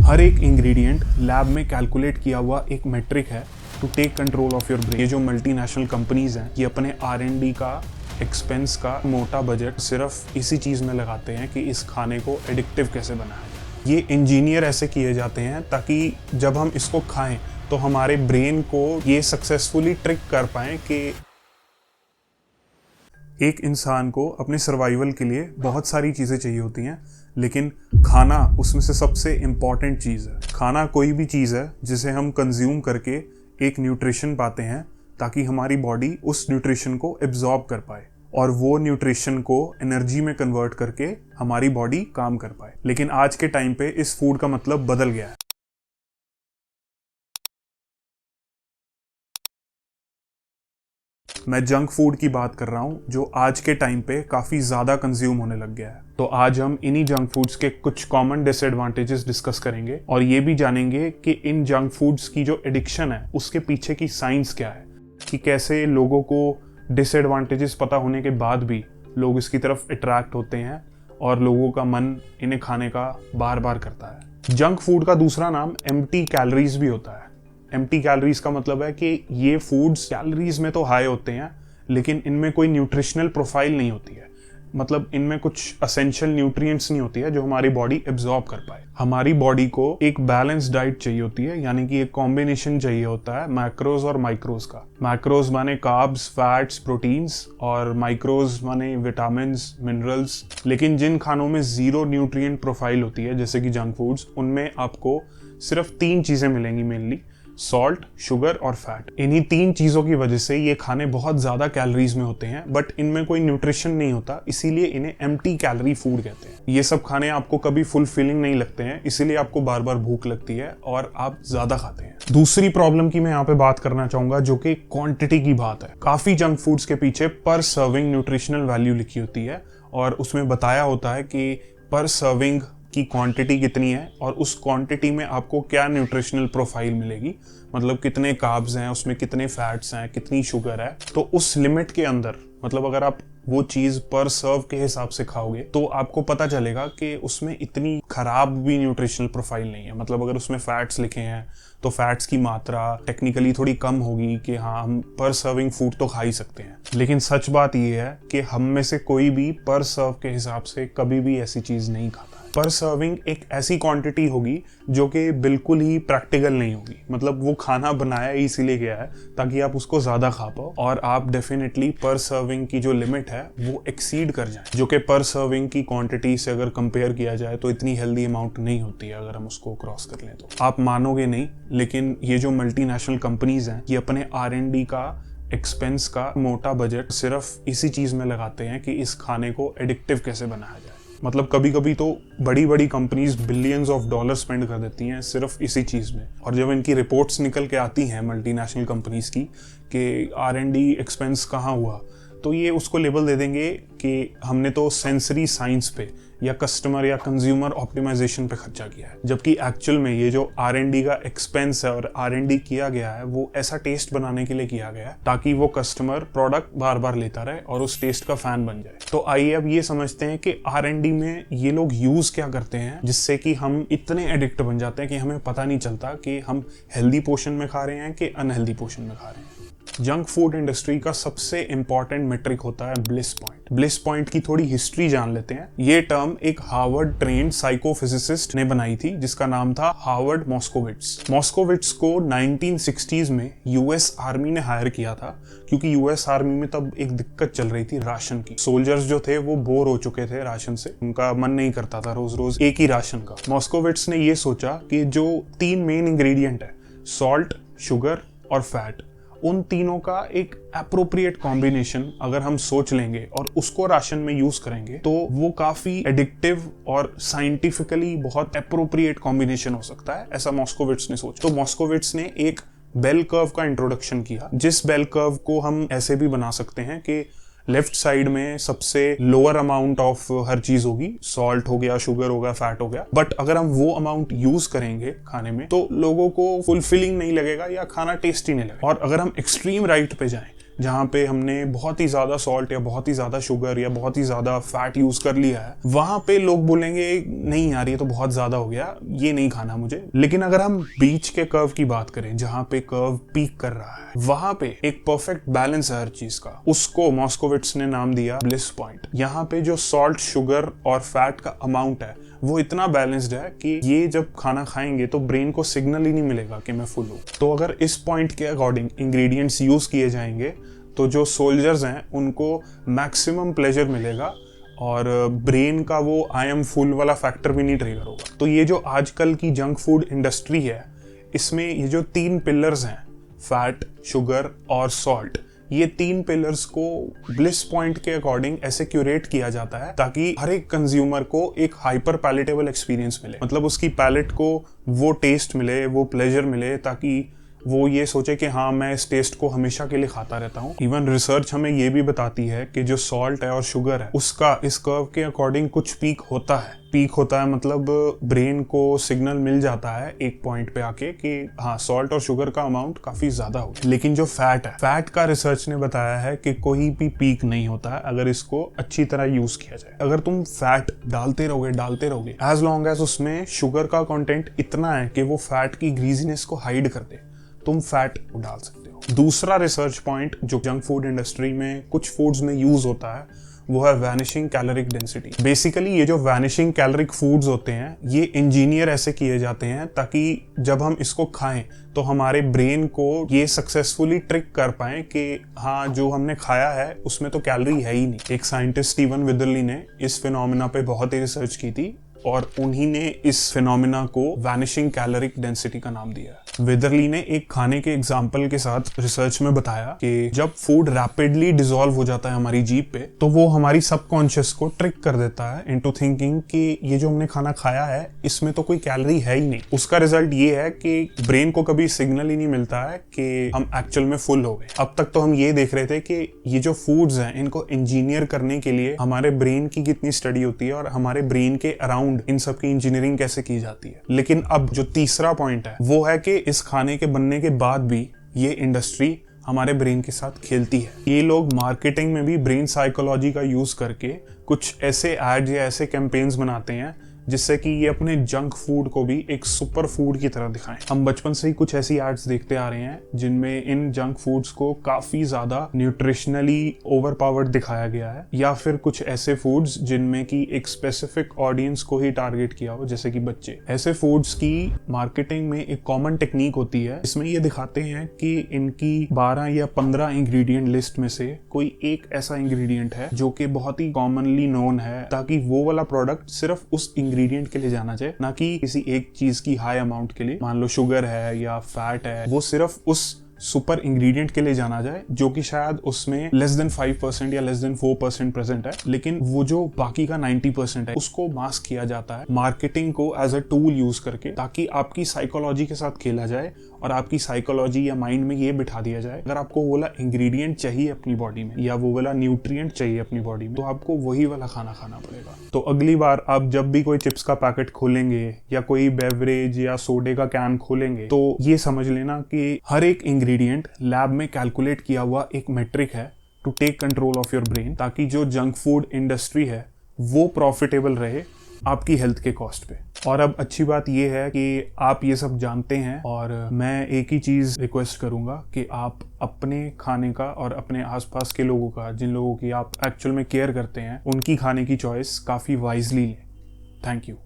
हर एक ingredient lab में calculate किया हुआ एक मेट्रिक है to take control of your brain. ये जो मल्टीनेशनल कंपनीज हैं ये अपने R&D का एक्सपेंस का मोटा बजट सिर्फ इसी चीज़ में लगाते हैं कि इस खाने को एडिक्टिव कैसे बनाया जाए। ये इंजीनियर ऐसे किए जाते हैं ताकि जब हम इसको खाएं तो हमारे ब्रेन को ये सक्सेसफुली ट्रिक कर पाएं कि एक इंसान को अपने सर्वाइवल के लिए बहुत सारी चीज़ें चाहिए होती हैं, लेकिन खाना उसमें से सबसे इम्पॉर्टेंट चीज़ है। खाना कोई भी चीज़ है जिसे हम कंज्यूम करके एक न्यूट्रिशन पाते हैं ताकि हमारी बॉडी उस न्यूट्रिशन को एब्जॉर्ब कर पाए और वो न्यूट्रिशन को एनर्जी में कन्वर्ट करके हमारी बॉडी काम कर पाए। लेकिन आज के टाइम पे इस फूड का मतलब बदल गया है। मैं जंक फूड की बात कर रहा हूँ जो आज के टाइम पे काफ़ी ज़्यादा कंज्यूम होने लग गया है। तो आज हम इन्हीं जंक फूड्स के कुछ कॉमन डिसएडवांटेजेस डिस्कस करेंगे और ये भी जानेंगे कि इन जंक फूड्स की जो एडिक्शन है उसके पीछे की साइंस क्या है, कि कैसे लोगों को डिसएडवांटेजेस पता होने के बाद भी लोग इसकी तरफ अट्रैक्ट होते हैं और लोगों का मन इन्हें खाने का बार बार करता है। जंक फूड का दूसरा नाम एम्प्टी कैलोरीज भी होता है। एम्प्टी कैलोरीज का मतलब है कि ये फूड्स कैलोरीज में तो हाई होते हैं लेकिन इनमें कोई न्यूट्रिशनल प्रोफाइल नहीं होती है। मतलब इनमें कुछ असेंशियल न्यूट्रिएंट्स नहीं होती है जो हमारी बॉडी एब्जॉर्ब कर पाए। हमारी बॉडी को एक बैलेंस डाइट चाहिए होती है, यानी कि एक कॉम्बिनेशन चाहिए होता है मैक्रोज और माइक्रोज का। मैक्रोज माने कार्ब्स, फैट्स, प्रोटीन्स, और माइक्रोज माने विटामिन्स, मिनरल्स। लेकिन जिन खानों में जीरो न्यूट्रिएंट प्रोफाइल होती है जैसे कि जंक फूड्स, उनमें आपको सिर्फ 3 चीजें मिलेंगी मेनली: सॉल्ट, शुगर और फैट। इन्हीं 3 चीज़ों की वजह से ये खाने बहुत ज़्यादा कैलोरीज में होते हैं, बट इनमें कोई न्यूट्रिशन नहीं होता, इसीलिए इन्हें एम्प्टी कैलोरी फूड कहते हैं। ये सब खाने आपको कभी फुलफिलिंग नहीं लगते हैं, इसीलिए आपको बार बार भूख लगती है और आप ज़्यादा खाते हैं। दूसरी प्रॉब्लम की मैं यहाँ पे बात करना चाहूँगा जो कि क्वांटिटी की बात है। काफ़ी जंक फूड्स के पीछे पर सर्विंग न्यूट्रिशनल वैल्यू लिखी होती है और उसमें बताया होता है कि पर सर्विंग की क्वांटिटी कितनी है और उस क्वांटिटी में आपको क्या न्यूट्रिशनल प्रोफाइल मिलेगी, मतलब कितने कार्ब्स हैं, उसमें कितने फैट्स हैं, कितनी शुगर है। तो उस लिमिट के अंदर, मतलब अगर आप वो चीज़ पर सर्व के हिसाब से खाओगे तो आपको पता चलेगा कि उसमें इतनी खराब भी न्यूट्रिशनल प्रोफाइल नहीं है। मतलब अगर उसमें फैट्स लिखे हैं तो फैट्स की मात्रा टेक्निकली थोड़ी कम होगी कि हाँ, हम पर सर्विंग फूड तो खा ही सकते हैं। लेकिन सच बात ये है कि हम में से कोई भी पर सर्व के हिसाब से कभी भी ऐसी चीज़ नहीं खाता। पर सर्विंग एक ऐसी क्वांटिटी होगी जो कि बिल्कुल ही प्रैक्टिकल नहीं होगी। मतलब वो खाना बनाया ही इसीलिए गया है ताकि आप उसको ज़्यादा खा पाओ और आप डेफिनेटली पर सर्विंग की जो लिमिट है वो एक्सीड कर जाए, जो कि पर सर्विंग की क्वांटिटी से अगर कंपेयर किया जाए तो इतनी हेल्दी अमाउंट नहीं होती है अगर हम उसको क्रॉस कर लें तो। आप मानोगे नहीं, लेकिन ये जो मल्टीनेशनल कंपनीज हैं ये अपने R&D का एक्सपेंस का मोटा बजट सिर्फ इसी चीज़ में लगाते हैं कि इस खाने को एडिक्टिव कैसे बनाया जाए। मतलब कभी कभी तो बड़ी बड़ी companies billions of dollar spend कर देती हैं सिर्फ इसी चीज़ में। और जब इनकी रिपोर्ट्स निकल के आती हैं मल्टीनेशनल कंपनीज की कि R&D एक्सपेंस कहाँ हुआ, तो ये उसको लेबल दे देंगे कि हमने तो सेंसरी साइंस पे या कस्टमर या कंज्यूमर ऑप्टिमाइजेशन पे खर्चा किया है। जबकि एक्चुअल में ये जो R&D का एक्सपेंस है और R&D किया गया है वो ऐसा टेस्ट बनाने के लिए किया गया है ताकि वो कस्टमर प्रोडक्ट बार बार लेता रहे और उस टेस्ट का फैन बन जाए। तो आइए अब ये समझते हैं कि R&D में ये लोग यूज क्या करते हैं जिससे कि हम इतने एडिक्ट बन जाते हैं कि हमें पता नहीं चलता कि हम हेल्दी पोर्शन में खा रहे हैं कि अनहेल्दी पोर्शन में खा रहे हैं। जंक फूड इंडस्ट्री का सबसे इंपॉर्टेंट मेट्रिक होता है ब्लिस पॉइंट। ब्लिस पॉइंट की थोड़ी हिस्ट्री जान लेते हैं। ये टर्म एक हार्वर्ड ट्रेन्ड साइकोफिजिसिस्ट ने बनाई थी जिसका नाम था हार्वर्ड मॉस्कोविट्ज। मॉस्कोविट्ज को 1960s में यूएस आर्मी ने हायर किया था क्योंकि यूएस आर्मी में तब एक दिक्कत चल रही थी राशन की। सोल्जर्स जो थे वो बोर हो चुके थे राशन से, उनका मन नहीं करता था रोज रोज एक ही राशन का। मॉस्कोविट्ज ने ये सोचा कि जो 3 मेन इंग्रेडिएंट है, सॉल्ट, शुगर और फैट, उन तीनों का एक एप्रोप्रिएट कॉम्बिनेशन अगर हम सोच लेंगे और उसको राशन में यूज करेंगे तो वो काफी एडिक्टिव और साइंटिफिकली बहुत एप्रोप्रिएट कॉम्बिनेशन हो सकता है, ऐसा मॉस्कोविट्ज ने सोचा। तो मॉस्कोविट्ज ने एक बेल कर्व का इंट्रोडक्शन किया, जिस बेल कर्व को हम ऐसे भी बना सकते हैं कि लेफ्ट साइड में सबसे लोअर अमाउंट ऑफ हर चीज होगी, सॉल्ट हो गया, शुगर हो गया, फैट हो गया। बट अगर हम वो अमाउंट यूज करेंगे खाने में तो लोगों को फुलफिलिंग नहीं लगेगा या खाना टेस्टी नहीं लगेगा। और अगर हम एक्सट्रीम राइट पे जाएं जहाँ पे हमने बहुत ही ज़्यादा सॉल्ट या बहुत ही ज़्यादा शुगर या बहुत ही ज़्यादा फैट यूज़ कर लिया है, वहाँ पे लोग बोलेंगे नहीं यार ये तो बहुत ज़्यादा हो गया, ये नहीं खाना मुझे। लेकिन अगर हम बीच के कर्व की बात करें जहाँ पे कर्व पीक कर रहा है, वहाँ पे एक परफेक्ट बैलेंस है हर चीज़ का। उसको मॉस्कोविट्ज ने नाम दिया ब्लिस पॉइंट। यहाँ पे जो सॉल्ट, शुगर और फैट का अमाउंट है वो इतना बैलेंस्ड है कि ये जब खाना खाएंगे तो ब्रेन को सिग्नल ही नहीं मिलेगा कि मैं फुल हूँ। तो अगर इस पॉइंट के अकॉर्डिंग इंग्रेडिएंट्स यूज किए जाएंगे तो जो सोल्जर्स हैं उनको मैक्सिमम प्लेजर मिलेगा और ब्रेन का वो आई एम फुल वाला फैक्टर भी नहीं ट्रिगर होगा। तो ये जो आजकल की जंक फूड इंडस्ट्री है, इसमें ये जो 3 पिलर्स हैं, फैट, शुगर और सॉल्ट, ये 3 पिलर्स को ब्लिस पॉइंट के अकॉर्डिंग ऐसे क्यूरेट किया जाता है ताकि हर एक कंज्यूमर को एक हाइपर पैलेटेबल एक्सपीरियंस मिले। मतलब उसकी पैलेट को वो टेस्ट मिले, वो प्लेजर मिले, ताकि वो ये सोचे कि हाँ मैं इस टेस्ट को हमेशा के लिए खाता रहता हूँ। इवन रिसर्च हमें ये भी बताती है कि जो सॉल्ट है और शुगर है उसका इस कर्व के अकॉर्डिंग कुछ पीक होता है। पीक होता है मतलब ब्रेन को सिग्नल मिल जाता है एक पॉइंट पे आके कि हाँ सॉल्ट और शुगर का अमाउंट काफी ज्यादा हो गया। लेकिन जो फैट है, फैट का रिसर्च ने बताया है कि कोई भी पीक नहीं होता है अगर इसको अच्छी तरह यूज किया जाए। अगर तुम फैट डालते रहोगे एज लॉन्ग एज उसमें शुगर का कंटेंट इतना है कि वो फैट की ग्रीजीनेस को हाइड कर दे, तुम फैट डाल सकते हो। दूसरा रिसर्च पॉइंट जो जंक फूड इंडस्ट्री में कुछ फूड्स में यूज होता है वो है वैनिशिंग कैलोरिक डेंसिटी। बेसिकली ये जो वैनिशिंग कैलोरिक फूड्स होते हैं ये इंजीनियर ऐसे किए जाते हैं ताकि जब हम इसको खाएं तो हमारे ब्रेन को ये सक्सेसफुली ट्रिक कर पाएं कि हाँ जो हमने खाया है उसमें तो कैलोरी है ही नहीं। एक साइंटिस्ट स्टीवन विदरली ने इस फिनोमिना पे बहुत ही रिसर्च की थी और उन्हीं ने इस फिनोमिना को वैनिशिंग कैलोरिक डेंसिटी का नाम दिया है। विदरली ने एक खाने के एग्जाम्पल के साथ रिसर्च में बताया कि जब फूड रैपिडली डिसॉल्व हो जाता है हमारी जीभ पे तो वो हमारी सबकॉन्शियस को ट्रिक कर देता है इनटू थिंकिंग कि ये जो हमने खाना खाया है इसमें तो कोई कैलोरी है ही नहीं। उसका रिजल्ट ये है कि ब्रेन को कभी सिग्नल ही नहीं मिलता है कि हम एक्चुअल में फुल हो गए। अब तक तो हम ये देख रहे थे कि ये जो फूड्स हैं इनको इंजीनियर करने के लिए हमारे ब्रेन की कितनी स्टडी होती है और हमारे ब्रेन के अराउंड इन सब की इंजीनियरिंग कैसे की जाती है। लेकिन अब जो तीसरा पॉइंट है वो है कि इस खाने के बनने के बाद भी ये इंडस्ट्री हमारे ब्रेन के साथ खेलती है। ये लोग मार्केटिंग में भी ब्रेन साइकोलॉजी का यूज करके कुछ ऐसे एड्स या ऐसे कैंपेन्स बनाते हैं जिससे कि ये अपने जंक फूड को भी एक सुपर फूड की तरह दिखाएं। हम बचपन से ही कुछ ऐसी एड्स देखते आ रहे हैं जिनमें इन जंक फूड्स को काफी ज्यादा न्यूट्रिशनली ओवरपावर्ड दिखाया गया है, या फिर कुछ ऐसे फूड्स जिनमें कि एक स्पेसिफिक ऑडियंस को ही टारगेट किया हो जैसे कि बच्चे। ऐसे फूड्स की मार्केटिंग में एक कॉमन टेक्निक होती है, इसमें ये दिखाते हैं कि इनकी 12 या 15 इंग्रेडिएंट लिस्ट में से कोई एक ऐसा इंग्रेडिएंट है जो कि बहुत ही कॉमनली नोन है, ताकि वो वाला प्रोडक्ट सिर्फ उस इंग्रेडिएंट के लिए जाना जाए, ना कि किसी एक चीज की हाई अमाउंट के लिए। मान लो शुगर है या फैट है, वो सिर्फ उस सुपर इंग्रेडिएंट के लिए जाना जाए जो कि शायद उसमें लेस देन 5% या लेस देन 4% प्रेजेंट है, लेकिन वो जो बाकी का 90% है उसको मास्क किया जाता है मार्केटिंग को एज अ टूल यूज करके, ताकि आपकी साइकोलॉजी के साथ खेला जाए और आपकी साइकोलॉजी या माइंड में ये बिठा दिया जाए अगर आपको वो वाला इंग्रेडिएंट चाहिए अपनी बॉडी में या वो वाला न्यूट्रिएंट चाहिए अपनी बॉडी में तो आपको वही वाला खाना खाना पड़ेगा। तो अगली बार आप जब भी कोई चिप्स का पैकेट खोलेंगे या कोई बेवरेज या सोडे का कैन खोलेंगे तो ये समझ लेना कि हर एक इंग्रेडिएंट लैब में कैलकुलेट किया हुआ एक मेट्रिक है to take control of your brain, ताकि जो जंक फूड इंडस्ट्री है वो प्रॉफिटेबल रहे आपकी हेल्थ के कॉस्ट पे। और अब अच्छी बात यह है कि आप ये सब जानते हैं और मैं एक ही चीज रिक्वेस्ट करूंगा कि आप अपने खाने का और अपने आसपास के लोगों का, जिन लोगों की आप एक्चुअल में केयर करते हैं, उनकी खाने की चॉइस काफी वाइजली लें। Thank you.